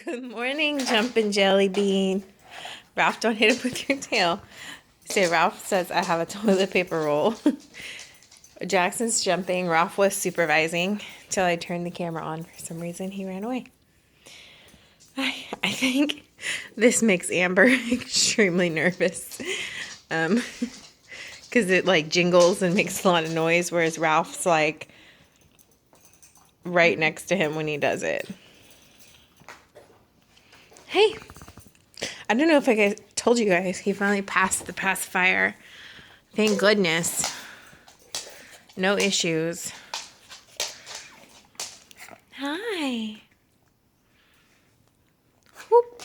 Good morning, Jumpin' Jelly Bean. Ralph, don't hit him with your tail. Say, Ralph says I have a toilet paper roll. Jackson's jumping. Ralph was supervising till I turned the camera on. For some reason, he ran away. I think this makes Amber extremely nervous. Because it like jingles and makes a lot of noise, whereas Ralph's like right next to him when he does it. Hey, I don't know if I told you guys, he finally passed the pacifier. Thank goodness. No issues. Hi. Whoop.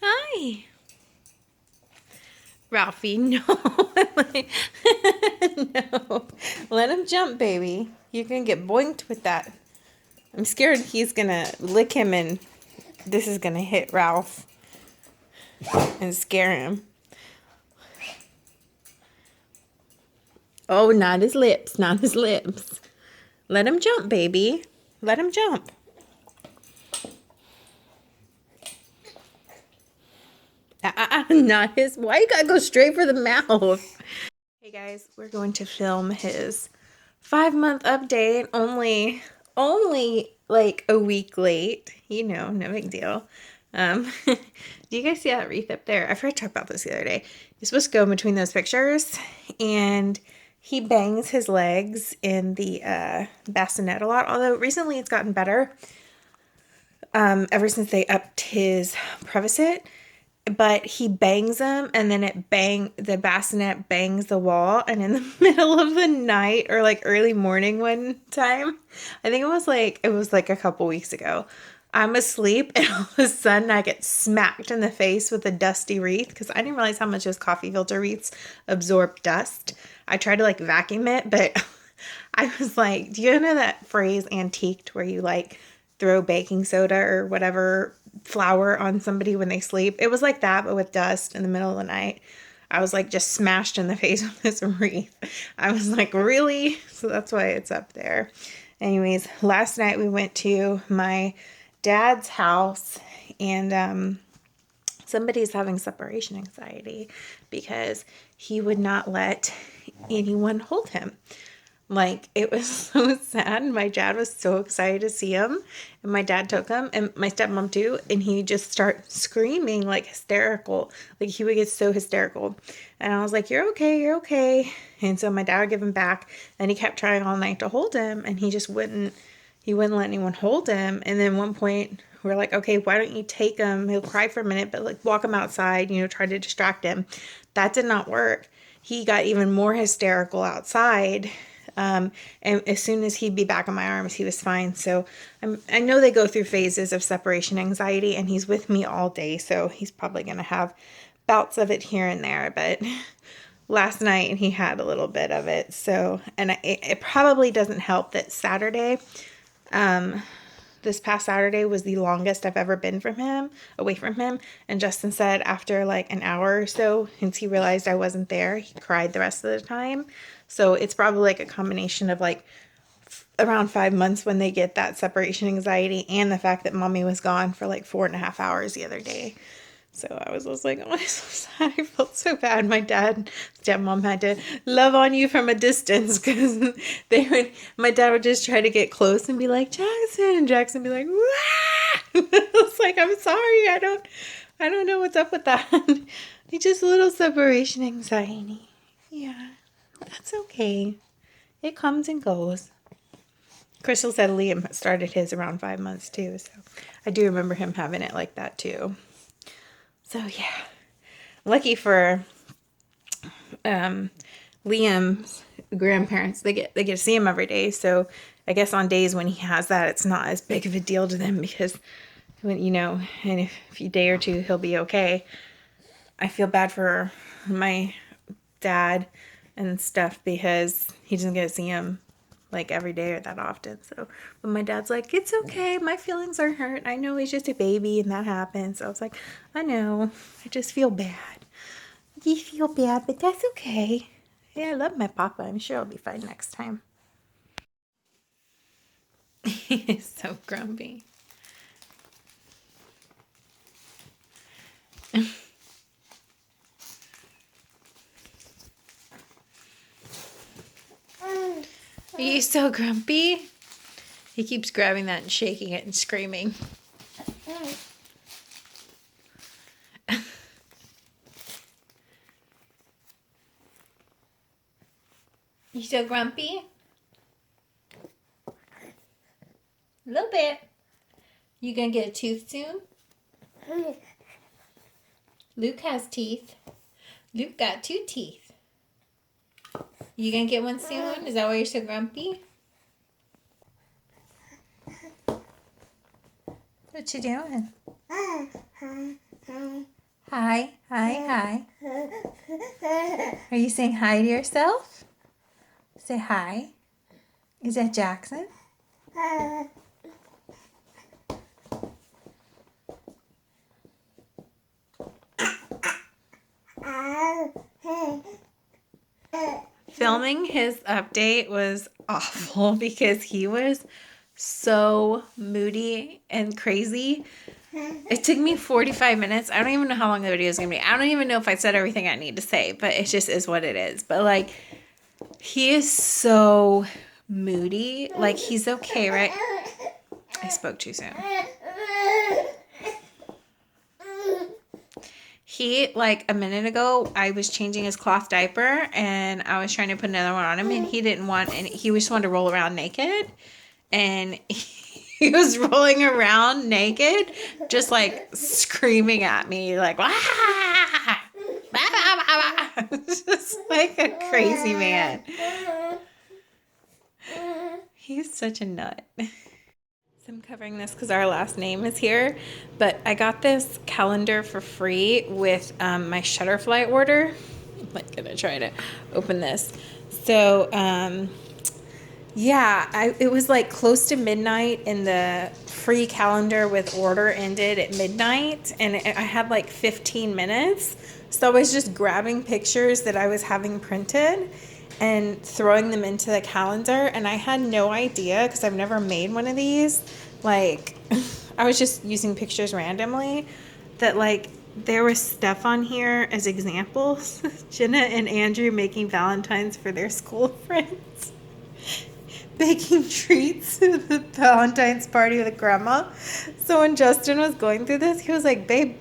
Hi. Ralphie, no. No. Let him jump, baby. You're going to get boinked with that. I'm scared he's going to lick him and this is going to hit Ralph and scare him. Oh, not his lips. Not his lips. Let him jump, baby. Let him jump. Not his. Why you gotta go straight for the mouth? Hey guys, we're going to film his 5-month update. Only like a week late. You know, no big deal. Do you guys see that wreath up there? I forgot to talk about this the other day. You're supposed to go in between those pictures, and he bangs his legs in the bassinet a lot. Although recently it's gotten better. Ever since they upped his Prevacid. But he bangs them, and then the bassinet bangs the wall, and in the middle of the night or like early morning one time, I think it was like a couple weeks ago, I'm asleep and all of a sudden I get smacked in the face with a dusty wreath because I didn't realize how much those coffee filter wreaths absorb dust. I tried to like vacuum it, but I was like, do you know that phrase antiqued where you like throw baking soda or whatever flour on somebody when they sleep? It was like that, but with dust in the middle of the night. I was like just smashed in the face with this wreath. I was like, really? So that's why it's up there. Anyways, last night we went to my dad's house, and somebody's having separation anxiety because he would not let anyone hold him. Like, it was so sad. My dad was so excited to see him. And my dad took him, and my stepmom too. And he just started screaming, like hysterical. Like, he would get so hysterical. And I was like, you're okay, you're okay. And so my dad would give him back. And he kept trying all night to hold him. And he just wouldn't let anyone hold him. And then one point, we're like, okay, why don't you take him? He'll cry for a minute, but like walk him outside, try to distract him. That did not work. He got even more hysterical outside. And as soon as he'd be back in my arms, he was fine. So I know they go through phases of separation anxiety, and he's with me all day. So he's probably going to have bouts of it here and there. But last night he had a little bit of it. So, and it probably doesn't help that Saturday, this past Saturday was the longest I've ever been away from him. And Justin said after like an hour or so, since he realized I wasn't there, he cried the rest of the time. So it's probably like a combination of like around 5 months when they get that separation anxiety, and the fact that mommy was gone for like 4.5 hours the other day. So I was just like, oh, I'm so sad. I felt so bad. My dad, stepmom had to love on you from a distance because my dad would just try to get close and be like, Jackson, and Jackson would be like, wah! I was like, I'm sorry. I don't know what's up with that. It's just a little separation anxiety. Yeah, that's okay. It comes and goes. Crystal said Liam started his around 5 months too. So I do remember him having it like that too. So yeah, lucky for Liam's grandparents, they get to see him every day. So I guess on days when he has that, it's not as big of a deal to them because when in a day or two he'll be okay. I feel bad for my dad and stuff because he doesn't get to see him like every day or that often. So, but my dad's like, it's okay. My feelings are hurt. I know he's just a baby and that happens. So I was like, I know. I just feel bad. You feel bad, but that's okay. Yeah, I love my papa. I'm sure I'll be fine next time. He is so grumpy. Are you so grumpy? He keeps grabbing that and shaking it and screaming. You so grumpy? A little bit. You gonna get a tooth soon? Luke has teeth. Luke got 2 teeth. You gonna get one soon? Is that why you're so grumpy? What you doing? Hi, hi, hi. Are you saying hi to yourself? Say hi. Is that Jackson? Filming his update was awful because he was so moody and crazy. It took me 45 minutes. I don't even know how long the video is going to be. I don't even know if I said everything I need to say, but it just is what it is. But like, he is so moody. Like, he's okay, right? I spoke too soon. He, like, a minute ago, I was changing his cloth diaper, and I was trying to put another one on him, and he didn't want, and he just wanted to roll around naked, and he was rolling around naked, just, like, screaming at me, like, wah! Just like a crazy man. He's such a nut. I'm covering this because our last name is here, but I got this calendar for free with my Shutterfly order. I'm like gonna try to open this. So yeah, it was like close to midnight, and the free calendar with order ended at midnight, and I had like 15 minutes. So I was just grabbing pictures that I was having printed and throwing them into the calendar, and I had no idea, because I've never made one of these, like, I was just using pictures randomly, that like there was stuff on here as examples. Jenna and Andrew making Valentines for their school friends, baking treats at the Valentine's party with grandma. So when Justin was going through this, he was like, babe,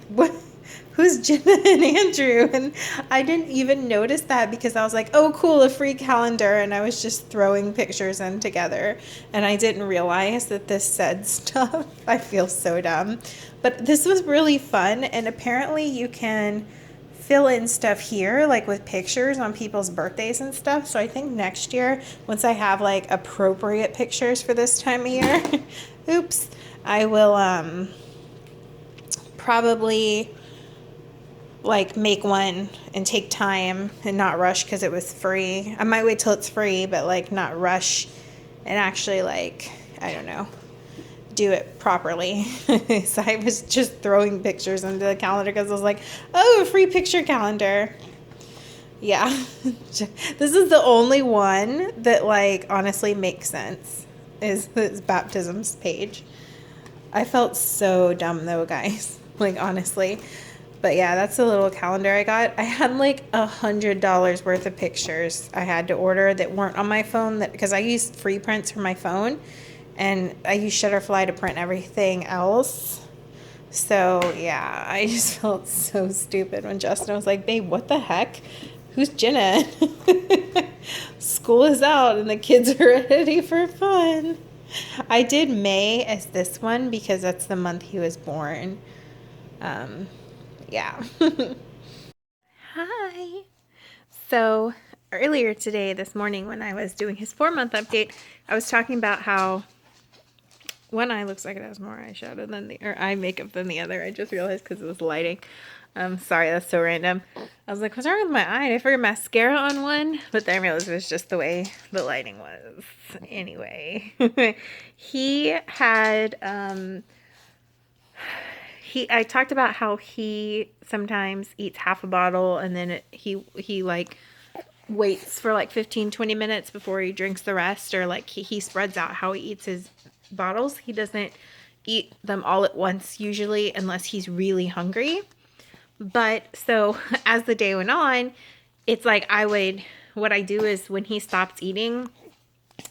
who's Jenna and Andrew? And I didn't even notice that, because I was like, oh, cool, a free calendar. And I was just throwing pictures in together. And I didn't realize that this said stuff. I feel so dumb. But this was really fun. And apparently you can fill in stuff here, like with pictures on people's birthdays and stuff. So I think next year, once I have like appropriate pictures for this time of year, oops, I will probably like make one and take time and not rush because it was free. I might wait till it's free, but like not rush and actually, like, I don't know, do it properly. So I was just throwing pictures into the calendar because I was like, oh, a free picture calendar. Yeah. This is the only one that like honestly makes sense, is this baptisms page. I felt so dumb though, guys. Like, honestly. But yeah, that's the little calendar I got. I had like $100 worth of pictures I had to order that weren't on my phone, that because I used free prints for my phone, and I use Shutterfly to print everything else. So yeah, I just felt so stupid when Justin was like, babe, what the heck? Who's Jenna? School is out and the kids are ready for fun. I did May as this one because that's the month he was born. Yeah. Hi. So earlier today, this morning, when I was doing his 4-month update, I was talking about how one eye looks like it has more eyeshadow than or eye makeup than the other. I just realized because it was lighting. Sorry, that's so random. I was like, what's wrong with my eye? I figured mascara on one, but then I realized it was just the way the lighting was. Anyway, he had, I talked about how he sometimes eats half a bottle and then he like waits for like 15-20 minutes before he drinks the rest, or like he spreads out how he eats his bottles. He doesn't eat them all at once usually unless he's really hungry. But so as the day went on, it's like what I do is when he stops eating,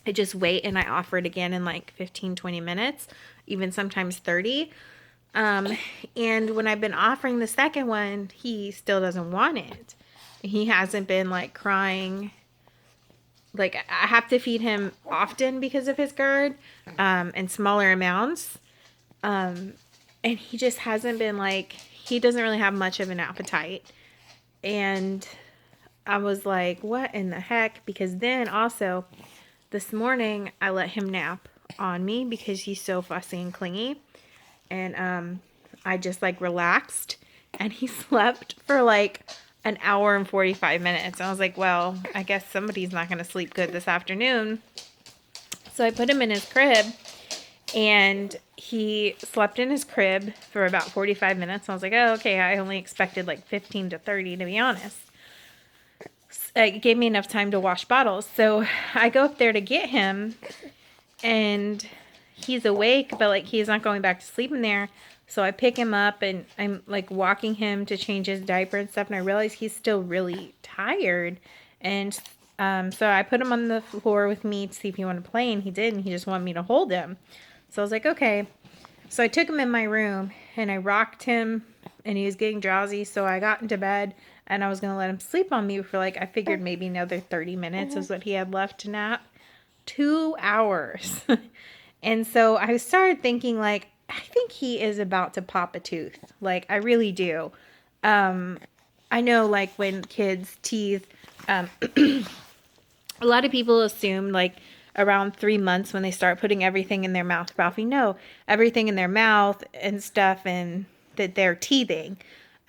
I just wait and I offer it again in like 15, 20 minutes, even sometimes 30. And when I've been offering the second one, he still doesn't want it. He hasn't been like crying. Like I have to feed him often because of his GERD, and smaller amounts. And he just hasn't been like, he doesn't really have much of an appetite. And I was like, what in the heck? Because then also this morning I let him nap on me because he's so fussy and clingy. And I just like relaxed and he slept for like an hour and 45 minutes. I was like, well, I guess somebody's not going to sleep good this afternoon. So I put him in his crib and he slept in his crib for about 45 minutes. I was like, oh, okay. I only expected like 15 to 30, to be honest. It gave me enough time to wash bottles. So I go up there to get him and he's awake, but like he's not going back to sleep in there. So I pick him up and I'm like walking him to change his diaper and stuff. And I realize he's still really tired. And so I put him on the floor with me to see if he wanted to play. And he did. And he just wanted me to hold him. So I was like, okay. So I took him in my room and I rocked him and he was getting drowsy. So I got into bed and I was going to let him sleep on me for like, I figured maybe another 30 minutes is what he had left to nap. 2 hours. And so I started thinking like, I think he is about to pop a tooth. Like, I really do. I know like when kids' teeth, a lot of people assume like around 3 months when they start putting everything in their mouth. Ralphie, no, everything in their mouth and stuff, and that they're teething.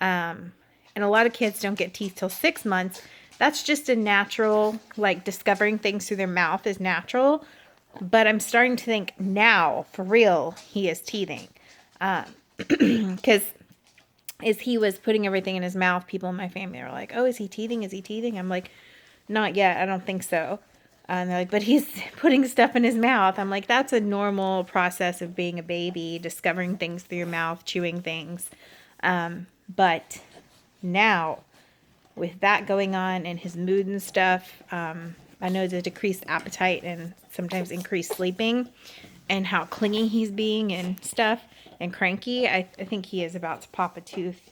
And a lot of kids don't get teeth till 6 months. That's just a natural, like discovering things through their mouth is natural. But I'm starting to think now, for real, he is teething. Because as he was putting everything in his mouth, people in my family are like, oh, is he teething? Is he teething? I'm like, not yet. I don't think so. And they're like, but he's putting stuff in his mouth. I'm like, that's a normal process of being a baby, discovering things through your mouth, chewing things. But now, with that going on and his mood and stuff, I know the decreased appetite and sometimes increased sleeping and how clingy he's being and stuff and cranky. I think he is about to pop a tooth.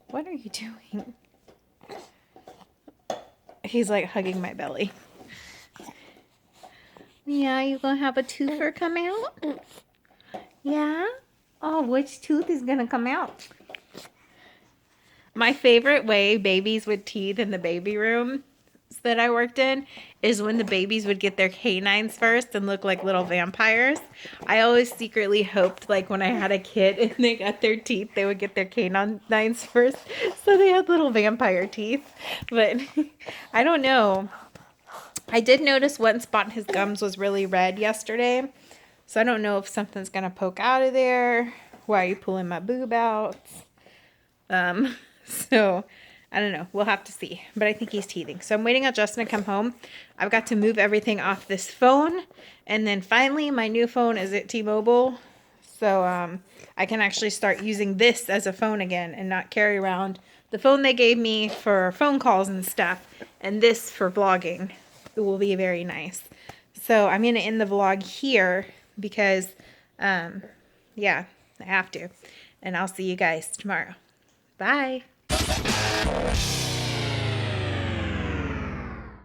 What are you doing? He's like hugging my belly. Yeah, you gonna have a tooth come out? Yeah? Oh, which tooth is gonna come out? My favorite way babies would teeth in the baby room that I worked in is when the babies would get their canines first and look like little vampires. I always secretly hoped like when I had a kid and they got their teeth, they would get their canines first so they had little vampire teeth. But I don't know. I did notice one spot in his gums was really red yesterday. So I don't know if something's going to poke out of there. Why are you pulling my boob out? So I don't know. We'll have to see. But I think he's teething. So I'm waiting on Justin to come home. I've got to move everything off this phone. And then finally, my new phone is at T-Mobile. So I can actually start using this as a phone again and not carry around the phone they gave me for phone calls and stuff. And this for vlogging. It will be very nice. So I'm going to end the vlog here because, yeah, I have to. And I'll see you guys tomorrow. Bye.